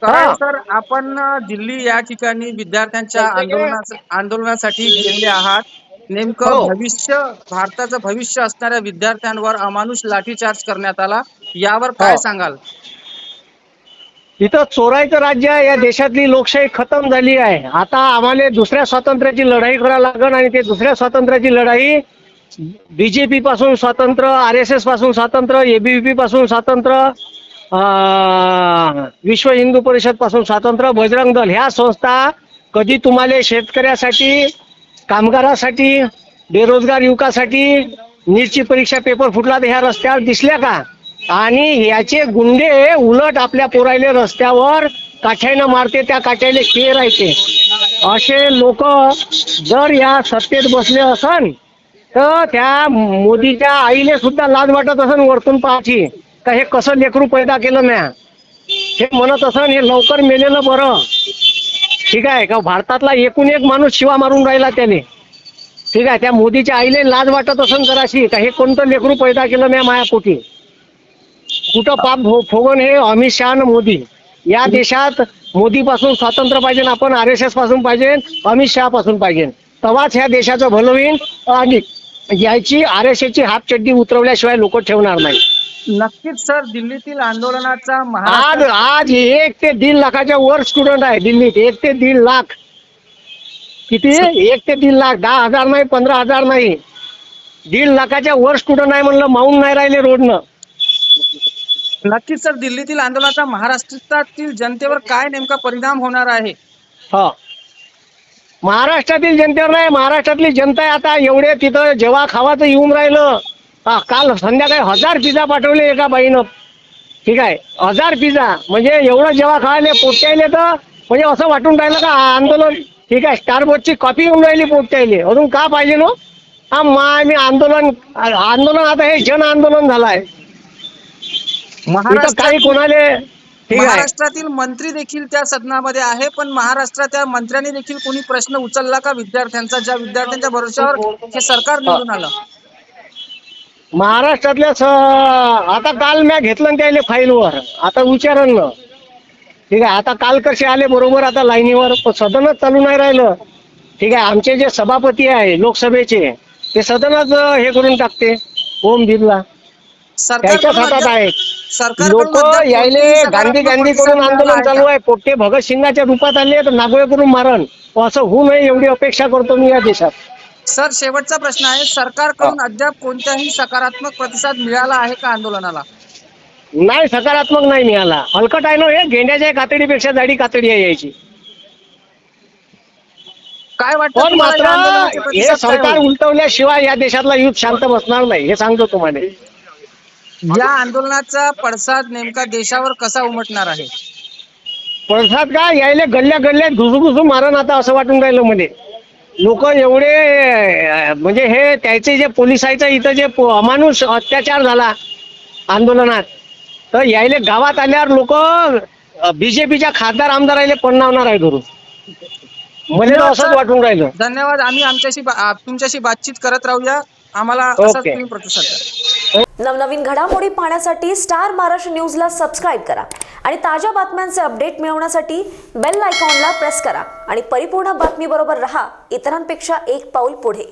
काय हा. सर आपण दिल्ली या ठिकाणी विद्यार्थ्यांच्या आंदोलनासाठी गेलेले आहात. नेमकं हो. भविष्य भारताचं भविष्य असणाऱ्या विद्यार्थ्यांवर अमानुष लाठीचार्ज करण्यात आला. यावर हो. काय सांगाल? इथं चोरायचं राज्य आहे. या देशातली लोकशाही खतम झाली आहे. आता आम्हाला दुसऱ्या स्वातंत्र्याची लढाई करावी लागेल आणि ते दुसऱ्या स्वातंत्र्याची लढाई बीजेपी पासून स्वातंत्र्य, RSS पासून स्वातंत्र्य, ABVP पासून स्वातंत्र्य, विश्व हिंदू परिषद पासून स्वातंत्र्य, बजरंग दल ह्या संस्था कधी तुम्हाला शेतकऱ्यासाठी, कामगारासाठी, बेरोजगार युवकासाठी नीटची परीक्षा पेपर फुटला तर ह्या रस्त्यावर दिसल्या का? आणि याचे गुंडे उलट आपल्या पोरायले रस्त्यावर काठ्यानं मारते, त्या काठ्याले के राहते. असे लोक जर या सत्तेत बसले असन तर त्या मोदीच्या आईने सुद्धा लाज वाटत असन वरतून पाहायची का हे कसं लेकरू पैदा केलं म्या. हे म्हणत असन हे लवकर मेलेलं बरं. ठीक आहे का? भारतातला एकूण एक माणूस शिवा मारून राहिला त्याने. ठीक आहे, त्या मोदीच्या आईले लाज वाटत असन जराशी का हे कोणतं लेकरू पैदा केलं म्या माया पोटी. कुठं पाप फोगन हे अमित शहा आणि मोदी. या देशात मोदी पासून स्वातंत्र्य पाहिजे, आपण RSS पासून पाहिजे, अमित शहा पासून पाहिजे, तेव्हाच ह्या देशाचं भलं होईल. आणि याची RSS ची हाफ चड्डी उतरवल्याशिवाय लोक ठेवणार नाही. नक्कीच सर, दिल्लीतील आंदोलनाचा आज महाराष्ट्रात आज 1 ते 1.5 लाखाच्या वर स्टुडंट आहे दिल्लीत. 1 ते 1.5 लाख. किती? 1 ते 1.5 लाख. 10,000 नाही, 15,000 नाही, 1.5 लाखाच्या वर स्टुडंट आहे म्हणलं. माऊन नाही राहिले रोडनं. नक्कीच सर, दिल्लीतील आंदोलनाचा महाराष्ट्रातील जनतेवर काय नेमका परिणाम होणार आहे? हा, महाराष्ट्रातील जनतेवर नाही, महाराष्ट्रातली जनता आहे आता. एवढे तिथं जेव्हा खावाचं येऊन राहिलं. काल संध्याकाळी 1000 पिझ्झा पाठवले एका बाईनं. ठीक आहे, 1000 पिझ्झा म्हणजे एवढं जेव्हा खायला पोट्यायले तर म्हणजे असं वाटून राहिलं का आंदोलन. ठीक आहे, स्टारबक्सची कॉपी येऊन राहिली पोट्यायले. अजून का पाहिजे ना? हा मी आंदोलन आता हे जन आंदोलन झालंय. इथं काही कोणाले ठीक आहे. महाराष्ट्रातील मंत्री देखील त्या सदनामध्ये आहे, पण महाराष्ट्राच्या मंत्र्यांनी देखील कोणी प्रश्न उचलला का विद्यार्थ्यांचा, ज्या विद्यार्थ्यांच्या भरोश्यावर हे सरकार निवडून आलं? महाराष्ट्रातल्या आता काल मी घेतलं ना त्याले फाईलवर. आता विचारन ना. ठीक आहे, आता काल कसे आले बरोबर आता लाईनीवर. सदनच चालू नाही राहिलं. ठीक आहे, आमचे जे सभापती आहे लोकसभेचे ते सदनच हे करून टाकते. ओम बिर्ला त्याच्याच हातात आहे. लोक यायले गांधी गांधी करून आंदोलन चालू आहे. पोट्टे भगतसिंगाच्या रूपात आले तर नागोळे करून मारण. असं होऊ नये एवढी अपेक्षा करतो मी या देशात. सर, शेवटचा प्रश्न आहे, सरकारकडून अद्याप कोणत्याही सकारात्मक प्रतिसाद मिळाला आहे का आंदोलनाला? नाही, सकारात्मक नाही मिळाला. हलकट आहे ना हे. गेंड्याच्या कातडीपेक्षा जाडी कातडी आहे यायची. काय वाटतं पण तुम्हाला या मात्र आंदोलनाचा हे प्रतिसाद काय सरकार होईल? उलटवल्याशिवाय या देशातला युथ शांत बसणार नाही, हे सांगतो तुम्हाला. या आंदोलनाचा पडसाद नेमका देशावर कसा उमटणार आहे? पडसाद का यायले गल्ल्या गल्ल्यात घुसू मारण आता असं वाटून राहिलं मध्ये. लोक एवढे म्हणजे हे त्याचे जे पोलिसांचं इथं जे अमानुष अत्याचार झाला आंदोलनात, तर यायले गावात आल्यावर लोक बीजेपीच्या खासदार आमदाराले पडणावणार आहे धरून. मला तर असंच वाटून राहिलं. धन्यवाद. आम्ही तुमच्याशी बातचीत करत राहूया. आम्हाला असाच तुम्ही प्रतिसाद द्या. नवनवीन घडामोडी पाहण्यासाठी स्टार महाराष्ट्र न्यूजला सबस्क्राईब करा आणि ताज्या बातम्यांचे अपडेट मिळवण्यासाठी बेल आयकॉनला प्रेस करा आणि परिपूर्ण बातमी बरोबर रहा, इतरांपेक्षा एक पाऊल पुढे.